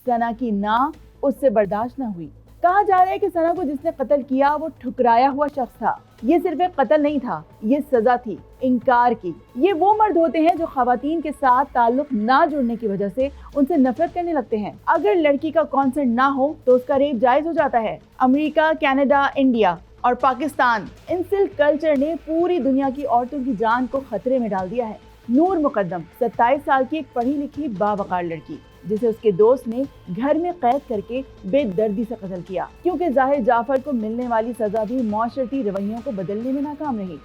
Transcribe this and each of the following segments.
सना की ना उससे बर्दाश्त न हुई। कहा जा रहा है कि सना को जिसने कत्ल किया वो ठुकराया हुआ शख्स था। ये सिर्फ एक कत्ल नहीं था, ये सजा थी इनकार की। ये वो मर्द होते हैं जो खवातीन के साथ ताल्लुक ना जुड़ने की वजह से उनसे नफरत करने लगते हैं। अगर लड़की का कॉन्सेंट ना हो तो उसका रेप जायज हो जाता है। अमेरिका, कनाडा, इंडिया और पाकिस्तान, इंसिल कल्चर ने पूरी दुनिया की औरतों की जान को खतरे में डाल दिया है। नूर मुकद्दम 27 साल की एक पढ़ी लिखी बावकार लड़की, जिसे उसके दोस्त ने घर में कैद करके बेदर्दी से कत्ल किया, क्योंकि जाहिर जाफर को मिलने वाली सजा भी माशरती रवैयों को बदलने में नाकाम रही।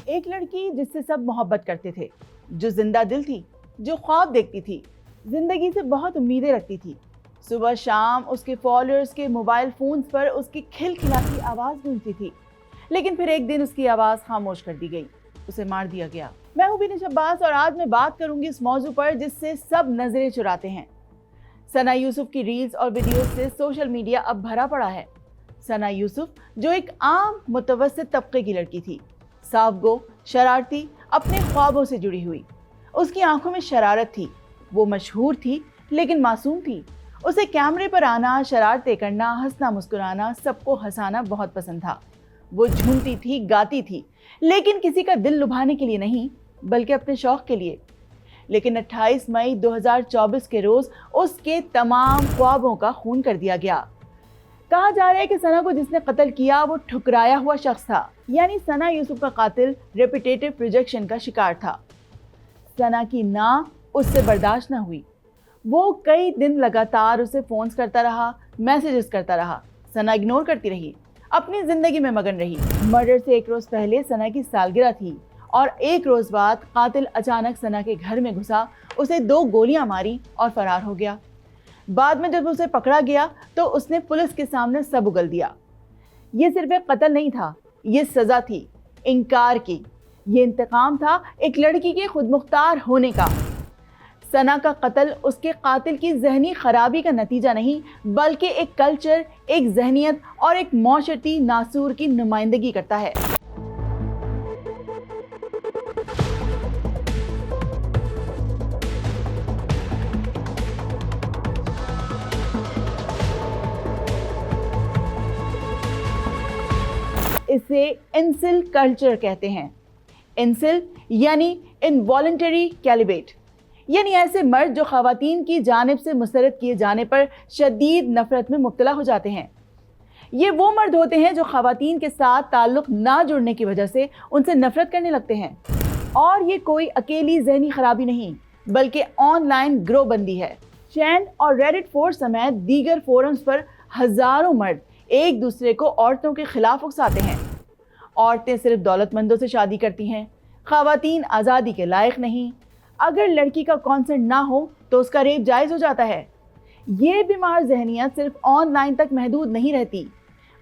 एक लड़की जिससे सब मोहब्बत करते थे, जो जिंदा दिल थी, जो ख्वाब देखती थी, जिंदगी से बहुत उम्मीदें रखती थी। सुबह शाम उसके फॉलोअर्स के मोबाइल फोन्स पर उसकी खिलखिलाती आवाज़ गूंजती थी, लेकिन फिर एक दिन उसकी आवाज़ खामोश कर दी गई, उसे मार दिया गया। मैं हूं बिनिश अब्बास और आज मैं बात करूंगी इस मौजू पर जिससे सब नजरें चुराते हैं। सना यूसुफ की रील्स और वीडियोस से सोशल मीडिया अब भरा पड़ा है। सना यूसुफ जो एक आम मुतवस्सित तबके की लड़की थी, साफगो, शरारती, अपने ख्वाबों से जुड़ी हुई। उसकी आंखों में शरारत थी। वो मशहूर थी लेकिन मासूम थी। उसे कैमरे पर आना, शरारतें करना, हंसना मुस्कुराना, सबको हंसाना बहुत पसंद था। वो झूमती थी, गाती थी, लेकिन किसी का दिल लुभाने के लिए नहीं, बल्कि अपने शौक के लिए। लेकिन 28 मई 2024 के रोज उसके तमाम ख्वाबों का खून कर दिया गया। कहा जा रहा है कि सना को जिसने कत्ल किया वो ठुकराया हुआ शख्स था, यानी सना यूसुफ का कातिल रेपिटेटिव रिजेक्शन का शिकार था। सना की ना उससे बर्दाश्त न हुई। वो कई दिन लगातार उसे फोन्स करता रहा, मैसेजेस करता रहा। सना इग्नोर करती रही, अपनी जिंदगी में मगन रही। मर्डर से एक रोज पहले सना की सालगिरह थी और एक रोज बाद कातिल अचानक सना के घर में घुसा, उसे 2 गोलियां मारी और फरार हो गया। बाद में जब उसे पकड़ा गया तो उसने पुलिस के सामने सब उगल दिया। ये सिर्फ एक कत्ल नहीं था, ये सजा थी इनकार की। ये इंतकाम था एक लड़की के खुदमुख्तार होने का। सना का कत्ल उसके कातिल की ज़हनी खराबी का नतीजा नहीं, बल्कि एक कल्चर, एक ज़हनियत और एक माशरती नासूर की नुमाइंदगी करता है। इसे इंसिल कल्चर कहते हैं। इंसिल यानी इनवॉलंटरी कैलिबेट, यानी ऐसे मर्द जो खवातीन की जानिब से मुस्तरद किए जाने पर शदीद नफरत में मुब्तला हो जाते हैं। ये वो मर्द होते हैं जो खवातीन के साथ ताल्लुक ना जुड़ने की वजह से उनसे नफरत करने लगते हैं। और ये कोई अकेली जहनी खराबी नहीं, बल्कि ऑनलाइन ग्रोहबंदी है। चैन और रेडिट फोर्स समेत दीगर फोरम्स पर हजारों मर्द एक दूसरे को औरतों के खिलाफ उकसाते हैं। औरतें सिर्फ दौलतमंदों से शादी करती हैं, खवातीन आज़ादी के लायक नहीं, अगर लड़की का कॉन्सेंट ना हो तो उसका रेप जायज़ हो जाता है। ये बीमार जहनियत सिर्फ ऑनलाइन तक महदूद नहीं रहती,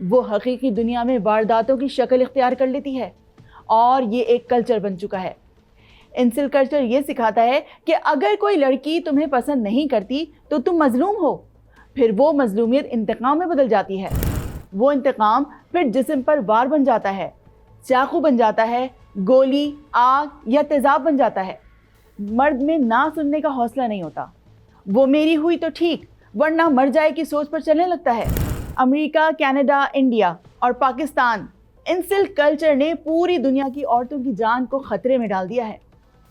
वो हकीकी दुनिया में वारदातों की शक्ल इख्तियार कर लेती है और ये एक कल्चर बन चुका है। इंसिल कल्चर ये सिखाता है कि अगर कोई लड़की तुम्हें पसंद नहीं करती तो तुम मजलूम हो। फिर वो मजलूमियत इंतकाम में बदल जाती है। वो इंतकाम फिर जिस्म पर वार बन जाता है, चाकू बन जाता है, गोली, आग या तेजाब बन जाता है। मर्द में ना सुनने का हौसला नहीं होता। वो मेरी हुई तो ठीक, वरना मर जाए की सोच पर चलने लगता है। अमेरिका, कनाडा, इंडिया और पाकिस्तान, इंसिल कल्चर ने पूरी दुनिया की औरतों की जान को खतरे में डाल दिया है।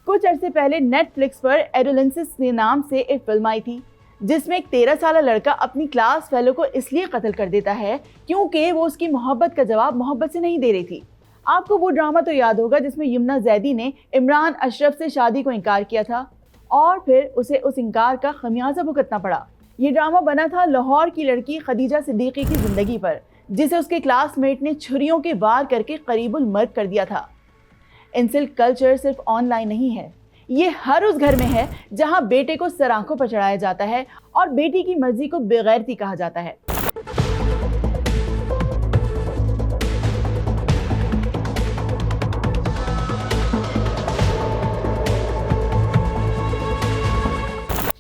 कुछ अरसे पहले नेटफ्लिक्स पर एडोलेंसिस के नाम से एक फिल्म आई थी, जिसमें एक 13 साल लड़का अपनी क्लास फेलो को इसलिए कत्ल कर देता है क्योंकि वो उसकी मोहब्बत का जवाब मोहब्बत से नहीं दे रही थी। आपको वो ड्रामा तो याद होगा जिसमें यमुना जैदी ने इमरान अशरफ से शादी को इनकार किया था और फिर उसे उस इनकार का खमियाजा भुगतना पड़ा। ये ड्रामा बना था लाहौर की लड़की खदीजा सिद्दीकी की जिंदगी पर, जिसे उसके क्लासमेट ने छुरियों के वार करके करीबुल मर्द कर दिया था। इंसिल कल्चर सिर्फ ऑनलाइन नहीं है, ये हर उस घर में है जहां बेटे को सर आंखों पर चढ़ाया जाता है और बेटी की मर्जी को बेगैरती कहा जाता है।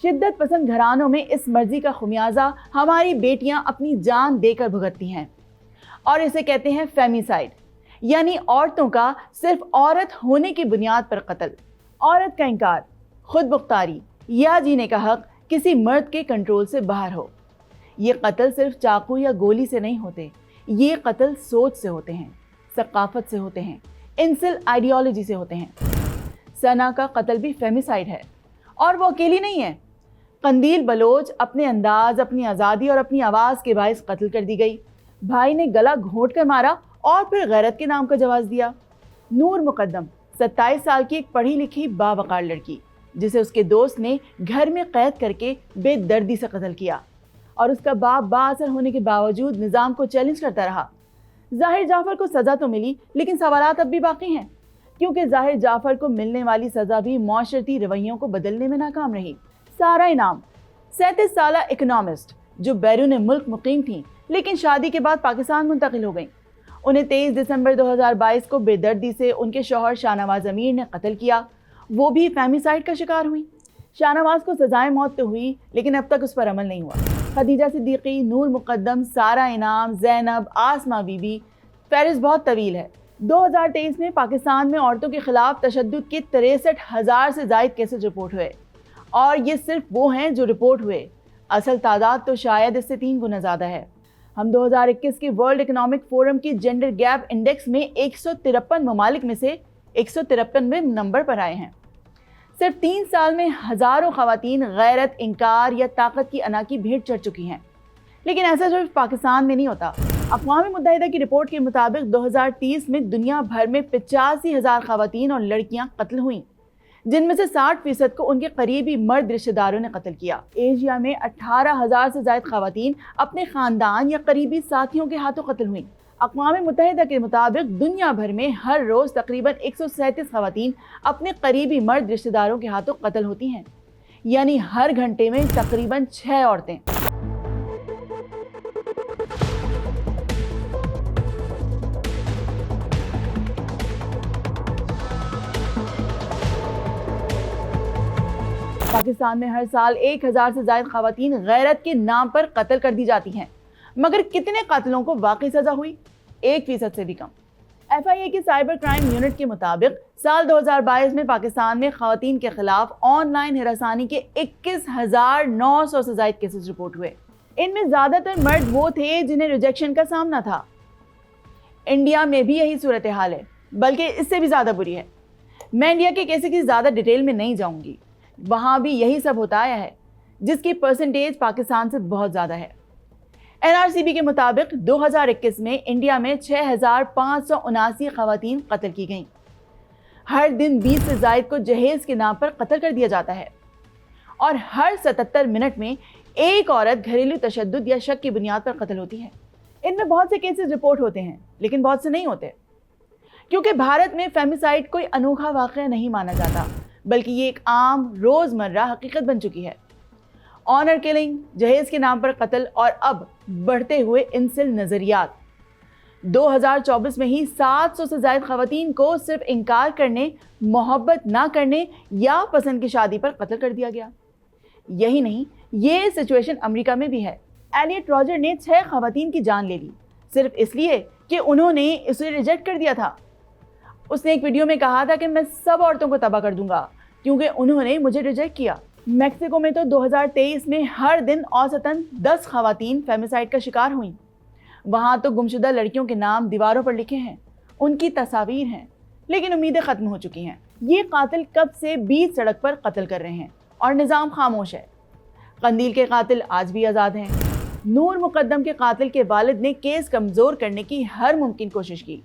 शिद्दत पसंद घरानों में इस मर्जी का खुमियाजा हमारी बेटियां अपनी जान देकर भुगतती हैं। और इसे कहते हैं फेमिसाइड, यानी औरतों का सिर्फ औरत होने की बुनियाद पर कत्ल। औरत का इंकार, खुद मुख्तारी या जीने का हक किसी मर्द के कंट्रोल से बाहर हो। ये कत्ल सिर्फ चाकू या गोली से नहीं होते, ये कत्ल सोच से होते हैं, सकाफत से होते हैं, इंसिल आइडियोलॉजी से होते हैं। सना का कत्ल भी फेमिसाइड है और वो अकेली नहीं है। कंदील बलोच अपने अंदाज, अपनी आज़ादी और अपनी आवाज़ के बायस कत्ल कर दी गई। भाई ने गला घोंट कर मारा और फिर गैरत के नाम का जवाब दिया। नूर मुकद्दम 27 साल की एक पढ़ी लिखी बावकार लड़की, जिसे उसके दोस्त ने घर में कैद करके बेदर्दी से कत्ल किया और उसका बाप बाअसर होने के बावजूद निज़ाम को चैलेंज करता रहा। ज़ाहिर जाफ़र को सज़ा तो मिली, लेकिन सवालात अब भी बाकी हैं, क्योंकि ज़ाहिर जाफ़र को मिलने वाली सज़ा भी मौशरती रवैयों को बदलने में नाकाम रही। सारा इनाम 37 साला इकोनॉमिस्ट जो बैरून मुल्क मुकीम थी, लेकिन शादी के बाद पाकिस्तान मुंतकिल हो गई। उन्हें 23 दिसंबर 2022 को बेदर्दी से उनके शौहर शाहनवाज अमीर ने कत्ल किया। वो भी फेमिसाइड का शिकार हुई। शाहनवाज को सजाए मौत तो हुई, लेकिन अब तक उस पर अमल नहीं हुआ। खदीजा सिद्दीकी, नूर मुकद्दम, सारा इनाम, ज़ैनब, आसमा बीबी, फहरिस्त बहुत तवील है। 2023 में पाकिस्तान में औरतों के खिलाफ तशद्दुद के 63,000 से ज़ायद केसेज रिपोर्ट हुए, और ये सिर्फ वो हैं जो रिपोर्ट हुए। असल तादाद तो शायद इससे 3 गुना ज़्यादा है। हम 2021 के वर्ल्ड इकोनॉमिक फोरम की जेंडर गैप इंडेक्स में 153 ममालिक में से 153वें नंबर पर आए हैं। सिर्फ 3 साल में हज़ारों ख़वातीन गैरत, इंकार या ताकत की अना की भेंट चढ़ चुकी हैं। लेकिन ऐसा सिर्फ पाकिस्तान में नहीं होता। अक़वाम मुत्तहिदा की रिपोर्ट के मुताबिक 2030 में दुनिया भर में 85,000 ख़वातीन और लड़कियां कत्ल हुईं, जिनमें से 60% को उनके करीबी मर्द रिश्तेदारों ने कत्ल किया। एशिया में 18,000 से ज़ायद ख़वातीन अपने ख़ानदान या करीबी साथियों के हाथों कत्ल हुईं। अक़वाम मुत्तहिदा के मुताबिक दुनिया भर में हर रोज़ तकरीबन 137 ख़वातीन अपने करीबी मर्द रिश्तेदारों के हाथों कत्ल होती हैं, यानी हर घंटे में तकरीबन 6 औरतें। पाकिस्तान में हर साल 1000 से ज़ायद ख़वातीन गैरत के नाम पर कत्ल कर दी जाती हैं, मगर कितने कातिलों को वाकई सज़ा हुई? 1% से भी कम। FIA की साइबर क्राइम यूनिट के मुताबिक साल 2022 में पाकिस्तान में ख़वातीन के खिलाफ ऑनलाइन हिरासानी के 21,900 से ज़ायद केसेस रिपोर्ट हुए। इनमें ज़्यादातर मर्द वो थे जिन्हें रिजेक्शन का सामना था। इंडिया में भी यही सूरत हाल है, बल्कि इससे भी ज़्यादा बुरी है। मैं इंडिया के केसेस की ज़्यादा डिटेल में नहीं जाऊँगी, वहाँ भी यही सब होता आया है, जिसकी परसेंटेज पाकिस्तान से बहुत ज़्यादा है। NRCB के मुताबिक 2021 में इंडिया में 6,579 ख़वातीन कत्ल की गईं। हर दिन 20 से ज़ायद को जहेज़ के नाम पर कत्ल कर दिया जाता है, और हर 77 मिनट में एक औरत घरेलू तशद्दुद या शक की बुनियाद पर कत्ल होती है। इनमें बहुत से केसेस रिपोर्ट होते हैं, लेकिन बहुत से नहीं होते, क्योंकि भारत में फेमिसाइड कोई अनोखा वाक़या नहीं माना जाता, बल्कि ये एक आम रोज़मर्रा हकीकत बन चुकी है। ऑनर किलिंग, जहेज़ के नाम पर कत्ल और अब बढ़ते हुए इंसिल नज़रियात। 2024 में ही 700 से ज़ायद ख़वातीन को सिर्फ इनकार करने, मोहब्बत ना करने या पसंद की शादी पर कत्ल कर दिया गया। यही नहीं, ये सिचुएशन अमेरिका में भी है। एलियट रॉजर ने 6 ख़वातीन की जान ले ली, सिर्फ इसलिए कि उन्होंने इसे रिजेक्ट कर दिया था। उसने एक वीडियो में कहा था कि मैं सब औरतों को तबाह कर दूंगा क्योंकि उन्होंने मुझे रिजेक्ट किया। मैक्सिको में तो 2023 में हर दिन औसतन 10 ख़वातीन फेमिसाइड का शिकार हुई। वहाँ तो गुमशुदा लड़कियों के नाम दीवारों पर लिखे हैं, उनकी तस्वीर हैं, लेकिन उम्मीदें ख़त्म हो चुकी हैं। ये कातिल कब से बीच सड़क पर कत्ल कर रहे हैं और निज़ाम खामोश है। कंदील के कातिल आज भी आज़ाद हैं। नूर मुकद्दम के कातिल के वालिद ने केस कमज़ोर करने की हर मुमकिन कोशिश की।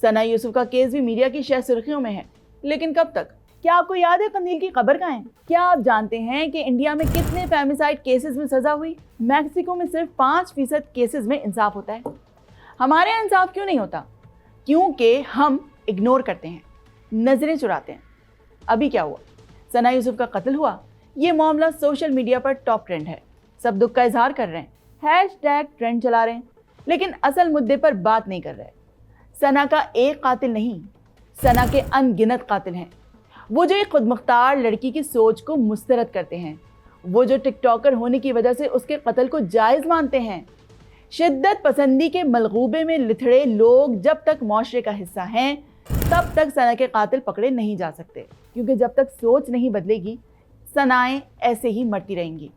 सना यूसुफ का केस भी मीडिया की शह सुर्खियों में है, लेकिन कब तक? क्या आपको याद है कंदील की कब्र कहाँ है? क्या आप जानते हैं कि इंडिया में कितने फेमिसाइड केसेस में सज़ा हुई? मैक्सिको में सिर्फ 5% केसेस में इंसाफ होता है। हमारे यहाँ इंसाफ क्यों नहीं होता? क्योंकि हम इग्नोर करते हैं, नज़रें चुराते हैं। अभी क्या हुआ? सना यूसुफ का कत्ल हुआ। ये मामला सोशल मीडिया पर टॉप ट्रेंड है, सब दुख का इजहार कर रहे हैं, हैशटैग ट्रेंड चला रहे हैं, लेकिन असल मुद्दे पर बात नहीं कर रहे। सना का एक कातिल नहीं, सना के अनगिनत कातिल हैं। वो जो एक खुद मुख्तार लड़की की सोच को मुस्तरद करते हैं, वो जो टिकटॉकर होने की वजह से उसके कत्ल को जायज़ मानते हैं। शिद्दत पसंदी के मलगूबे में लिथड़े लोग जब तक माशरे का हिस्सा हैं तब तक सना के कातिल पकड़े नहीं जा सकते, क्योंकि जब तक सोच नहीं बदलेगी सनाएं ऐसे ही मरती रहेंगी।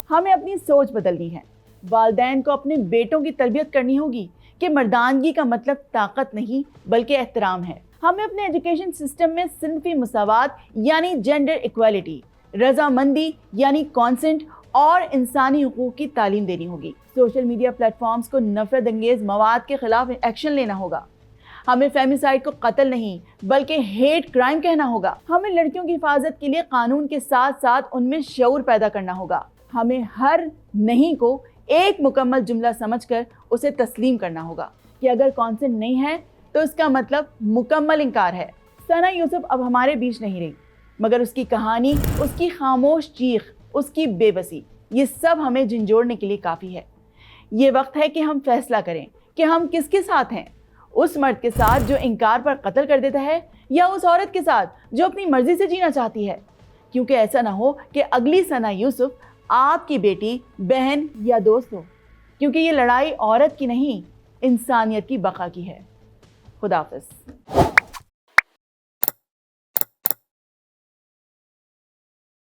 हमें अपनी सोच बदलनी है। वालिदैन को अपने बेटों की तरबियत करनी होगी कि मर्दानगी का मतलब ताकत नहीं बल्कि एहतराम है। हमें अपने एजुकेशन सिस्टम में सिनफी मुसावात यानी जेंडर इक्वालिटी, रजामंदी यानी कॉन्सेंट और इंसानी हुकूक की तालीम देनी होगी। सोशल मीडिया प्लेटफॉर्म्स को नफरत अंगेज मवाद के खिलाफ एक्शन लेना होगा। हमें फेमिसाइड को कत्ल नहीं बल्कि हेट क्राइम कहना होगा। हमें लड़कियों की हिफाजत के लिए कानून के साथ साथ उनमें शऊर पैदा करना होगा। हमें हर नहीं को एक मुकम्मल जुमला समझकर उसे तस्लीम करना होगा कि अगर कॉन्सेंट नहीं है तो इसका मतलब मुकम्मल इनकार है। सना यूसुफ अब हमारे बीच नहीं रही, मगर उसकी कहानी, उसकी खामोश चीख, उसकी बेबसी, ये सब हमें झंझोड़ने के लिए काफ़ी है। ये वक्त है कि हम फैसला करें कि हम किसके साथ हैं, उस मर्द के साथ जो इनकार पर कत्ल कर देता है या उस औरत के साथ जो अपनी मर्जी से जीना चाहती है। क्योंकि ऐसा ना हो कि अगली सना यूसुफ आपकी बेटी, बहन या दोस्त हो, क्योंकि ये लड़ाई औरत की नहीं इंसानियत की बका की है। खुदा हाफिज़।